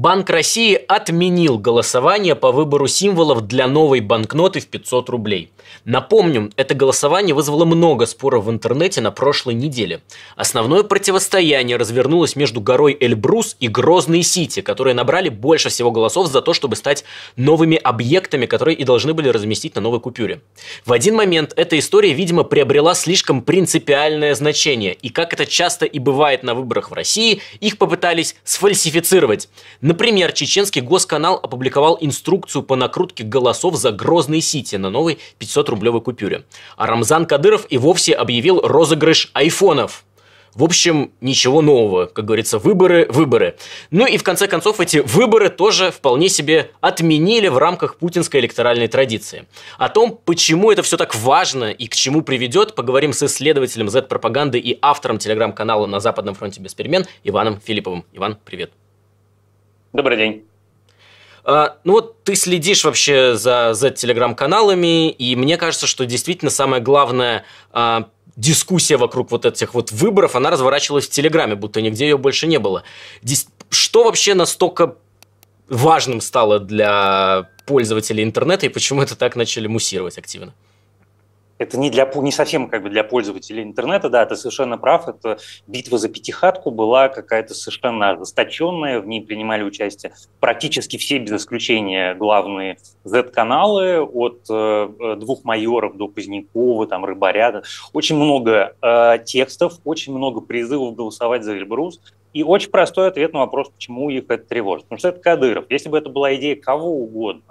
Банк России отменил голосование по выбору символов для новой банкноты в 500 рублей. Напомним, это голосование вызвало много споров в интернете на прошлой неделе. Основное противостояние развернулось между горой Эльбрус и Грозной Сити, которые набрали больше всего голосов за то, чтобы стать новыми объектами, которые и должны были разместить на новой купюре. В один момент эта история, видимо, приобрела слишком принципиальное значение, и как это часто и бывает на выборах в России, их попытались сфальсифицировать. Например, чеченский госканал опубликовал инструкцию по накрутке голосов за Грозной Сити на новой 500-рублевой купюре. А Рамзан Кадыров и вовсе объявил розыгрыш айфонов. В общем, ничего нового, как говорится, выборы. Ну и в конце концов эти выборы тоже вполне себе отменили в рамках путинской электоральной традиции. О том, почему это все так важно и к чему приведет, поговорим с исследователем Z-пропаганды и автором телеграм-канала «На Западном фронте без перемен» Иваном Филипповым. Иван, привет. Добрый день. Ну вот ты следишь вообще за Z-телеграм-каналами, и мне кажется, что действительно самое главное дискуссия вокруг вот этих вот выборов, она разворачивалась в Телеграме, будто нигде ее больше не было. Что вообще настолько важным стало для пользователей интернета, и почему это так начали муссировать активно? Это не совсем для пользователей интернета, да, ты совершенно прав, это битва за пятихатку была какая-то совершенно ожесточенная, в ней принимали участие практически все, без исключения, главные Z-каналы, от двух майоров до Позднякова, там, Рыбаря, очень много текстов, очень много призывов голосовать за Эльбрус, и очень простой ответ на вопрос, почему их это тревожит. Потому что это Кадыров. Если бы это была идея кого угодно,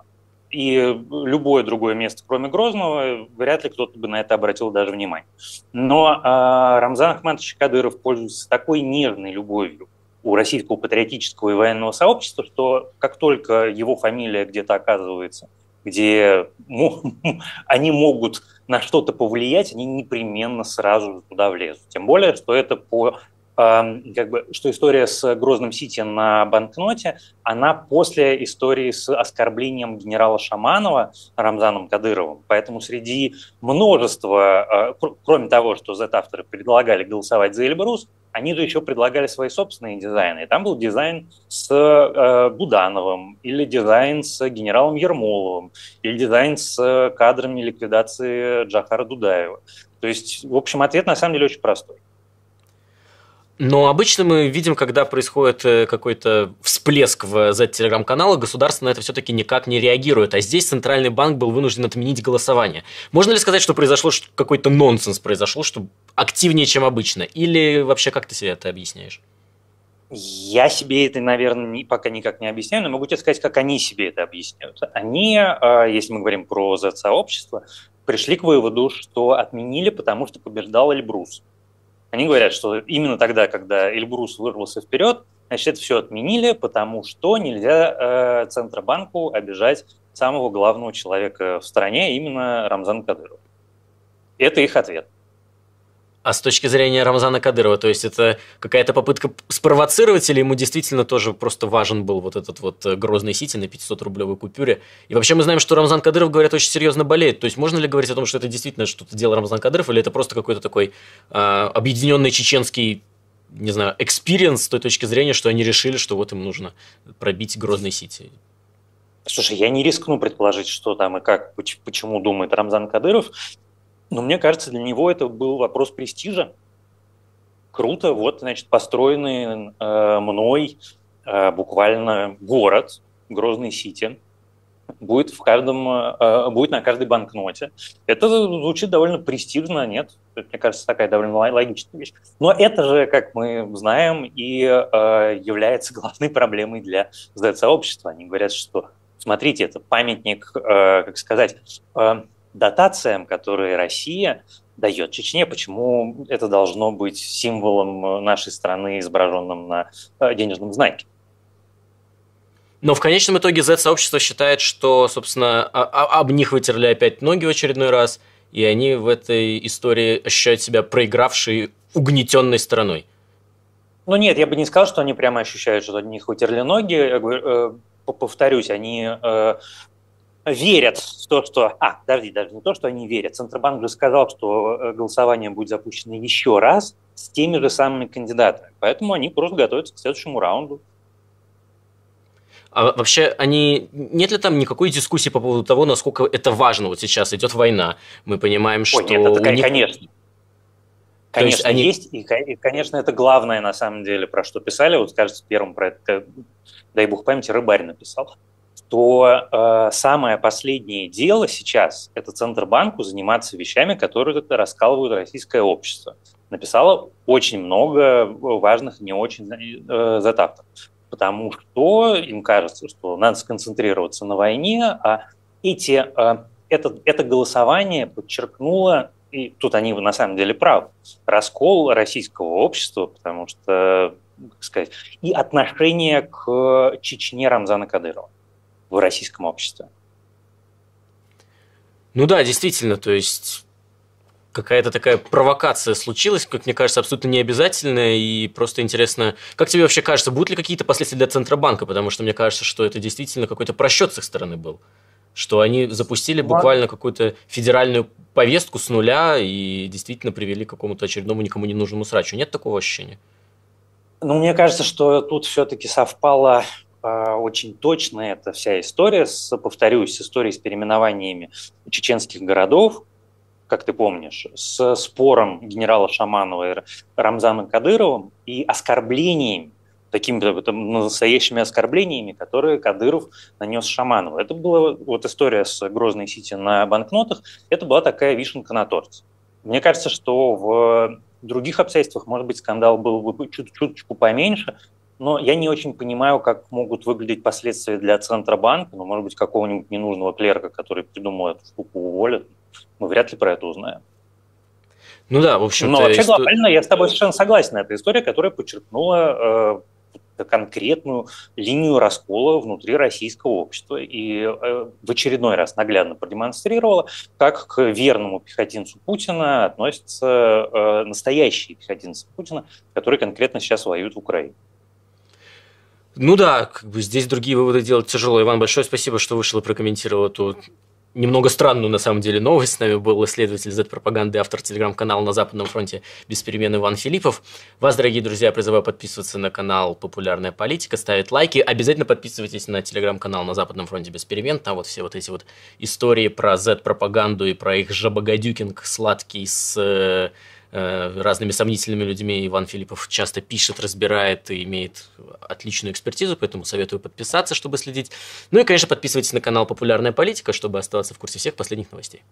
и любое другое место, кроме Грозного, вряд ли кто-то бы на это обратил даже внимание. Но Рамзан Ахматович Кадыров пользуется такой нежной любовью у российского патриотического и военного сообщества, что как только его фамилия где-то оказывается, где они могут на что-то повлиять, они непременно сразу туда влезут. Тем более, что это что история с Грозным Сити на банкноте, она после истории с оскорблением генерала Шаманова Рамзаном Кадыровым. Поэтому среди множества, кроме того, что Z-авторы предлагали голосовать за Эльбрус, они же еще предлагали свои собственные дизайны. И там был дизайн с Будановым, или дизайн с генералом Ермоловым, или дизайн с кадрами ликвидации Джохара Дудаева. То есть, в общем, ответ на самом деле очень простой. Но обычно мы видим, когда происходит какой-то всплеск в Z-телеграм-каналах, государство на это все-таки никак не реагирует. А здесь Центральный банк был вынужден отменить голосование. Можно ли сказать, что произошло какой-то нонсенс, произошел, что активнее, чем обычно? Или вообще как ты себе это объясняешь? Я себе это, наверное, пока никак не объясняю, но могу тебе сказать, как они себе это объясняют. Они, если мы говорим про Z-сообщество, пришли к выводу, что отменили, потому что побеждал Эльбрус. Они говорят, что именно тогда, когда Эльбрус вырвался вперед, значит, это все отменили, потому что нельзя Центробанку обижать самого главного человека в стране, именно Рамзана Кадырова. Это их ответ. А с точки зрения Рамзана Кадырова, то есть это какая-то попытка спровоцировать, или ему действительно тоже просто важен был вот этот вот Грозный Сити на 500-рублевой купюре? И вообще мы знаем, что Рамзан Кадыров, говорят, очень серьезно болеет. То есть можно ли говорить о том, что это действительно что-то делал Рамзан Кадыров, или это просто какой-то такой объединенный чеченский, не знаю, экспириенс с той точки зрения, что они решили, что вот им нужно пробить Грозный Сити? Слушай, я не рискну предположить, что там и как, почему думает Рамзан Кадыров. Но мне кажется, для него это был вопрос престижа. Круто, вот, значит, построенный мной буквально город, Грозный Сити, будет на каждой банкноте. Это звучит довольно престижно, нет? Мне кажется, такая довольно логичная вещь. Но это же, как мы знаем, и является главной проблемой для Z-сообщества. Они говорят, что, смотрите, это памятник, дотациям, которые Россия дает Чечне, почему это должно быть символом нашей страны, изображенным на денежном знаке. Но в конечном итоге Z-сообщество считает, что, собственно, об них вытерли опять ноги в очередной раз, и они в этой истории ощущают себя проигравшей, угнетенной стороной. Ну нет, я бы не сказал, что они прямо ощущают, что от них вытерли ноги. Я говорю, повторюсь, они верят в то, что... даже не то, что они верят. Центробанк же сказал, что голосование будет запущено еще раз с теми же самыми кандидатами. Поэтому они просто готовятся к следующему раунду. А вообще, нет ли там никакой дискуссии по поводу того, насколько это важно? Вот сейчас идет война, мы понимаем, что Ой, нет, это, у них... конечно. То есть Конечно, есть, и, конечно, это главное, на самом деле, про что писали, вот, кажется, первым про это, дай бог памяти, Рыбарь написал, что самое последнее дело сейчас – это Центробанку заниматься вещами, которые это раскалывают российское общество. Написала очень много важных, не очень затавтов, потому что им кажется, что надо сконцентрироваться на войне, а это голосование подчеркнуло, и тут они на самом деле правы, раскол российского общества, потому что, как сказать, и отношение к Чечне Рамзана Кадырова в российском обществе. Ну да, действительно, то есть какая-то такая провокация случилась, как мне кажется, абсолютно необязательная, и просто интересно, как тебе вообще кажется, будут ли какие-то последствия для Центробанка, потому что мне кажется, что это действительно какой-то просчет с их стороны был, что они запустили буквально какую-то федеральную повестку с нуля и действительно привели к какому-то очередному никому не нужному срачу. Нет такого ощущения? Ну, мне кажется, что тут все-таки совпало очень точно эта вся история, повторюсь, с историей с переименованиями чеченских городов, как ты помнишь, с спором генерала Шаманова и Рамзана Кадыровым и оскорблениями, такими настоящими оскорблениями, которые Кадыров нанес Шаманову. Это была вот история с Грозной Сити на банкнотах, это была такая вишенка на торте. Мне кажется, что в других обстоятельствах, может быть, скандал был бы чуточку поменьше, но я не очень понимаю, как могут выглядеть последствия для Центробанка, ну, может быть, какого-нибудь ненужного клерка, который придумал эту штуку, уволят. Мы вряд ли про это узнаем. Ну да, в общем-то... Но вообще глобально я с тобой совершенно согласен. Это история, которая подчеркнула конкретную линию раскола внутри российского общества и в очередной раз наглядно продемонстрировала, как к верному пехотинцу Путина относятся настоящие пехотинцы Путина, которые конкретно сейчас воюют в Украине. Ну да, как бы здесь другие выводы делать тяжело. Иван, большое спасибо, что вышел и прокомментировал эту немного странную, на самом деле, новость. С нами был исследователь Z-пропаганды, автор телеграм-канала «На Западном фронте» без перемен Иван Филиппов. Вас, дорогие друзья, призываю подписываться на канал «Популярная политика», ставить лайки. Обязательно подписывайтесь на телеграм-канал «На Западном фронте» без перемен. Там вот все вот эти вот истории про Z-пропаганду и про их жабогодюкинг сладкий с разными сомнительными людьми Иван Филиппов часто пишет, разбирает и имеет отличную экспертизу, поэтому советую подписаться, чтобы следить. Ну и, конечно, подписывайтесь на канал «Популярная политика», чтобы оставаться в курсе всех последних новостей.